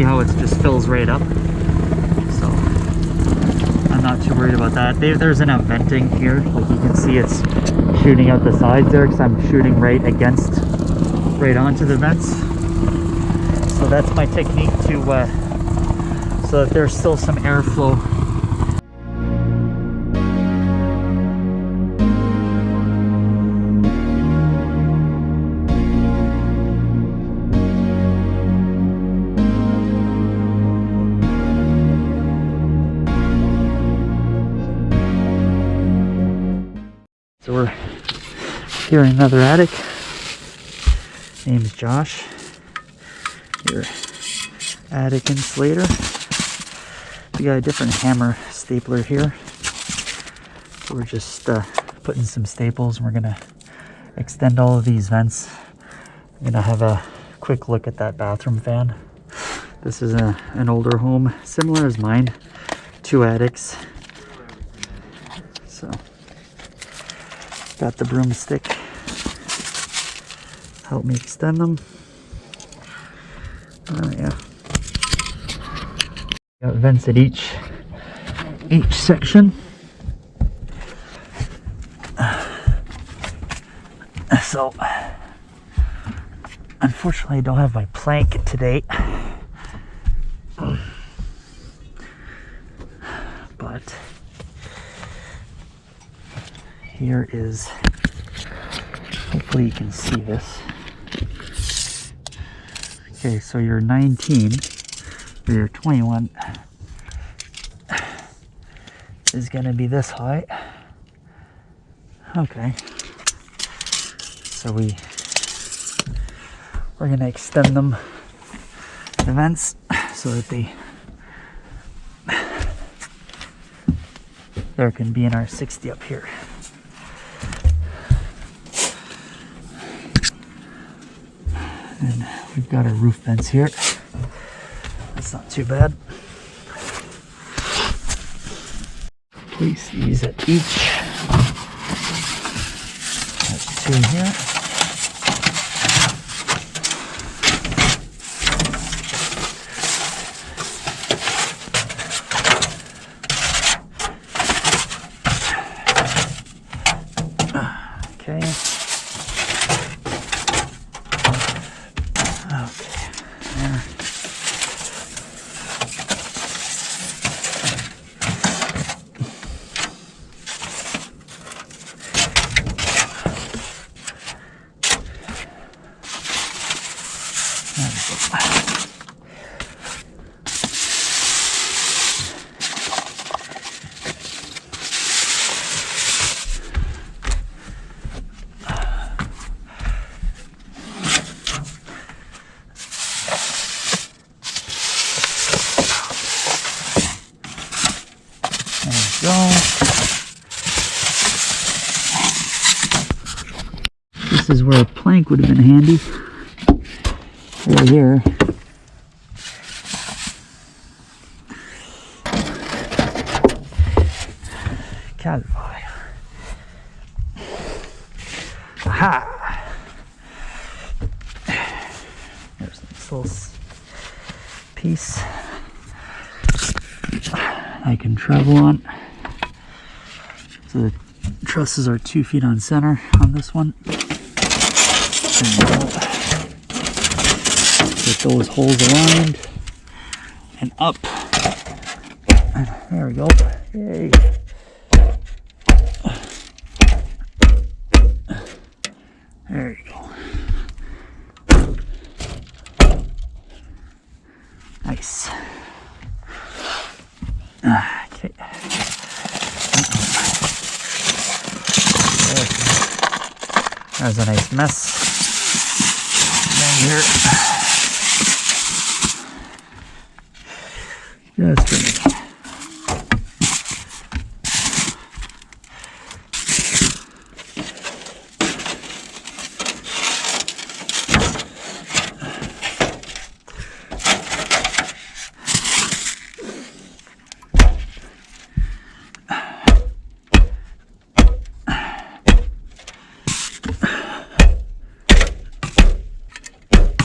see how it just fills right up. So I'm not too worried about that. There's enough venting here. Like you can see it's shooting out the sides there because I'm shooting right onto the vents. So that's my technique to so that there's still some airflow. So we're here in another attic. Name's Josh. Your attic insulator. We got a different hammer stapler here. So we're just putting some staples, and we're gonna extend all of these vents. I'm gonna have a quick look at that bathroom fan. This is an older home, similar as mine, 2 attics. So got the broomstick, help me extend them. Yeah, got vents at each section. So unfortunately I don't have my plank today, but here is, hopefully you can see this. Okay, so your 19 or your 21 is going to be this high. Okay, so we're going to extend them, the vents, so that there can be an R60 up here. And we've got our roof vents here. That's not too bad. Place these at each. That's 2 here. Okay. This is where a plank would have been handy. Right here. D.i.y. Aha! There's this little piece I can travel on. So the trusses are 2 feet on center on this one. Get those holes aligned and up. And there we go. Yay. There you go. Nice. Okay. There's a nice mess. Here. Just right.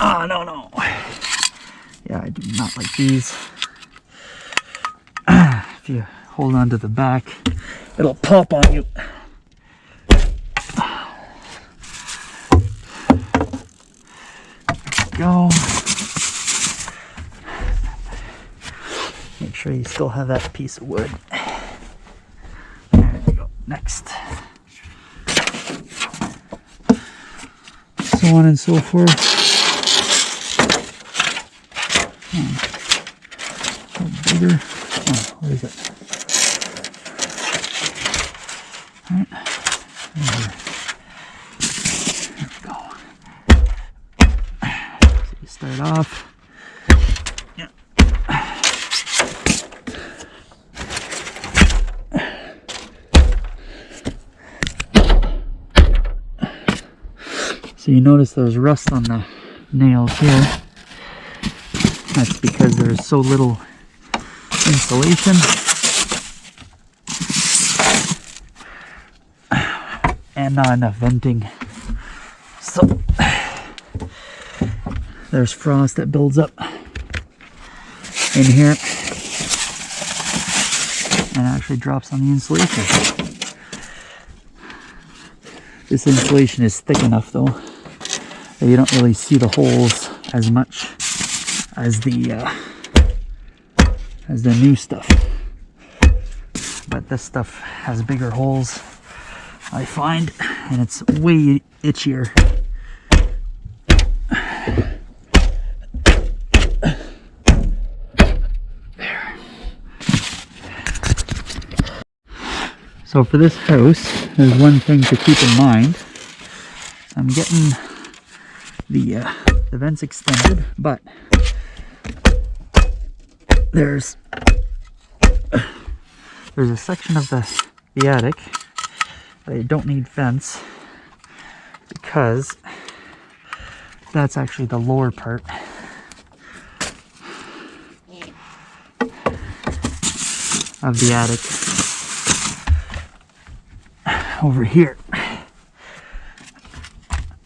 Oh, no. Yeah, I do not like these. If you hold on to the back, it'll pop on you. There we go. Make sure you still have that piece of wood. There we go. Next. So on and so forth. A little bigger. Oh, where is it? All right. There we go. So you start off. Yeah. So you notice there's rust on the nails here. That's because there's so little insulation and not enough venting. So there's frost that builds up in here and actually drops on the insulation. This insulation is thick enough though that you don't really see the holes as much as the new stuff. But this stuff has bigger holes, I find, and it's way itchier. There. So for this house, there's one thing to keep in mind. I'm getting the vents extended, but there's a section of the attic that I don't need vents because that's actually the lower part of the attic over here,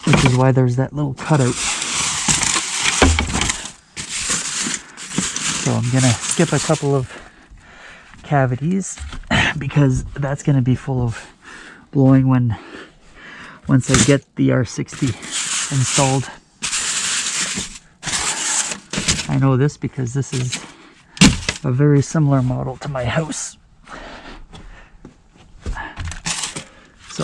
which is why there's that little cutout. So I'm gonna skip a couple of cavities because that's gonna be full of blowing once I get the R60 installed. I know this because this is a very similar model to my house. So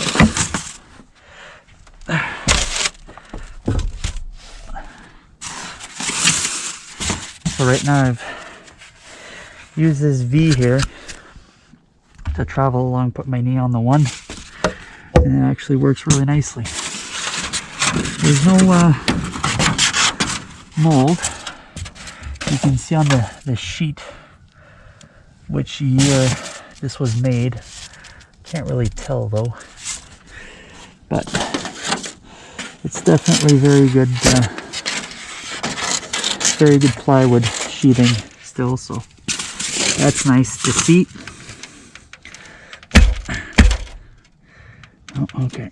right now I've used this V here to travel along, put my knee on the one, and it actually works really nicely. There's no mold. You can see on the sheet which year this was made. Can't really tell though, but it's definitely very good plywood sheathing still, so that's nice to see. Oh, okay,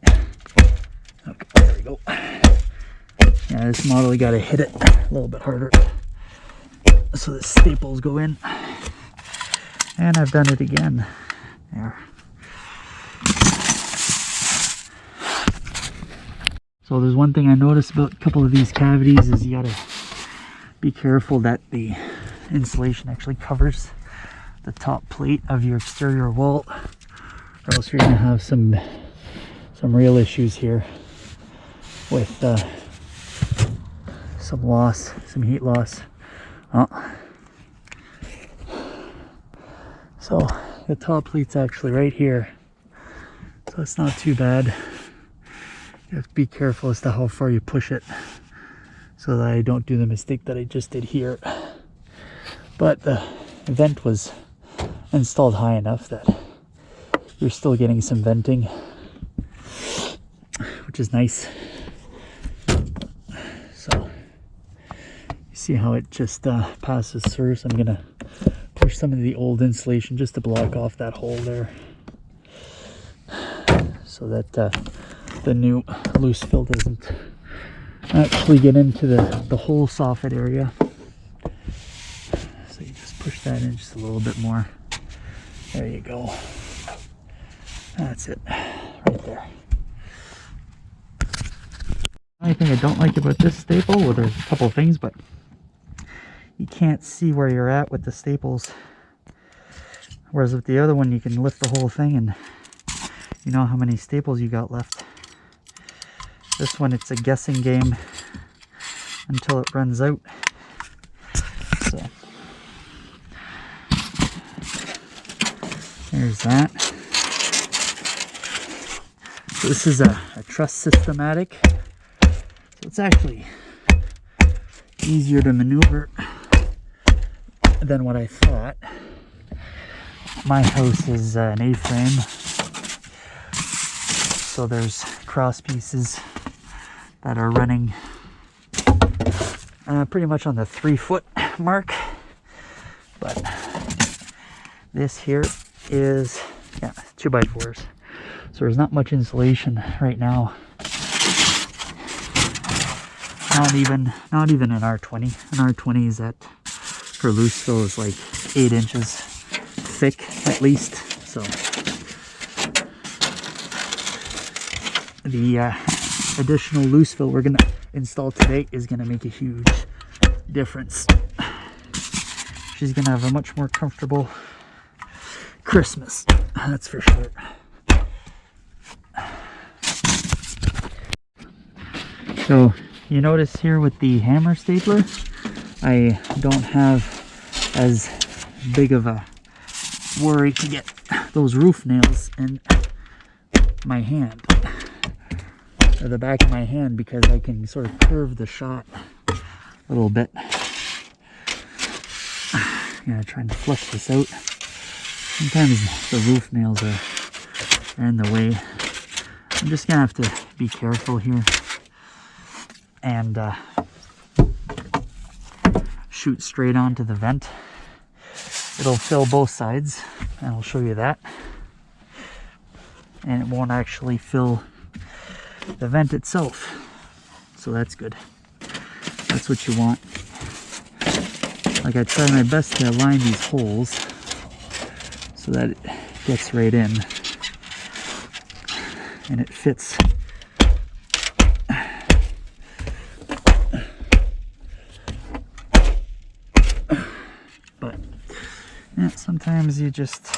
there we go. Yeah, this model, you gotta hit it a little bit harder so the staples go in, and I've done it again there. So there's one thing I noticed about a couple of these cavities is you gotta be careful that the insulation actually covers the top plate of your exterior wall, or else you're gonna have some real issues here with some heat loss. So the top plate's actually right here, so it's not too bad. You have to be careful as to how far you push it so that I don't do the mistake that I just did here. But the vent was installed high enough that you're still getting some venting, which is nice. So you see how it just passes through. So I'm gonna push some of the old insulation just to block off that hole there, so that the new loose fill doesn't actually get into the whole soffit area. push that in just a little bit more. There you go. That's it, right there. The only thing I don't like about this staple, well, there's a couple of things, but you can't see where you're at with the staples. Whereas with the other one, you can lift the whole thing and you know how many staples you got left. This one, it's a guessing game until it runs out. So there's that. So this is a truss systematic. So it's actually easier to maneuver than what I thought. My house is an A-frame, so there's cross pieces that are running pretty much on the 3-foot mark, but this here is 2x4s, so there's not much insulation right now. Not even an R20. An R20 is at, for loose fill, is like 8 inches thick at least. So the additional loose fill we're gonna install today is gonna make a huge difference. She's gonna have a much more comfortable Christmas, that's for sure. So you notice here with the hammer stapler, I don't have as big of a worry to get those roof nails in my hand, or the back of my hand, because I can sort of curve the shot a little bit. I'm gonna try and flush this out. Sometimes the roof nails are in the way. I'm just gonna have to be careful here and shoot straight onto the vent. It'll fill both sides, and I'll show you that. And it won't actually fill the vent itself, so that's good. That's what you want. Like, I try my best to align these holes so that it gets right in and it fits. But yeah, sometimes you just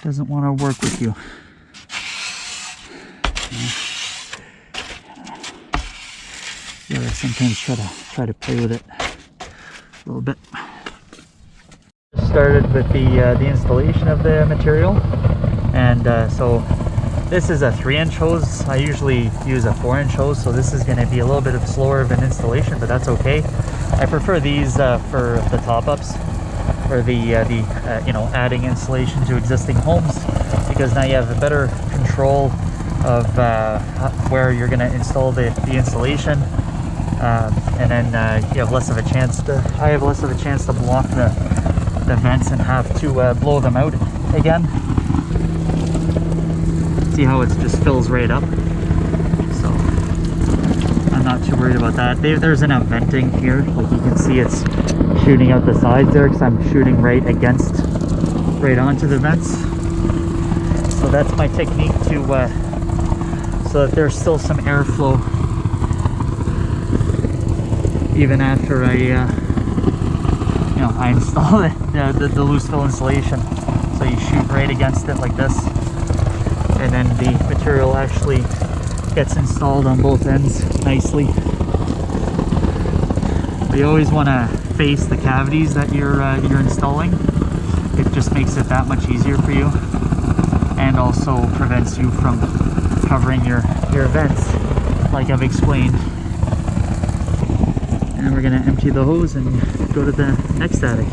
doesn't want to work with you. Yeah, I sometimes try to play with it a little bit. Started with the installation of the material, and so this is a 3-inch hose. I usually use a 4-inch hose, so this is going to be a little bit of slower of an installation, but that's okay. I prefer these for the top-ups, or the you know, adding insulation to existing homes, because now you have a better control of where you're going to install the insulation, and then you have less of a chance to, I have less of a chance to block the vents and have to blow them out again. See how it just fills right up? So I'm not too worried about that. There's enough venting here. Like, you can see it's shooting out the sides there, because I'm shooting right onto the vents. So that's my technique to so that there's still some airflow even after I install the loose fill insulation. So you shoot right against it like this, and then the material actually gets installed on both ends nicely. But you always want to face the cavities that you're installing. It just makes it that much easier for you, and also prevents you from covering your vents, like I've explained. And we're going to empty the hose and go to the next attic.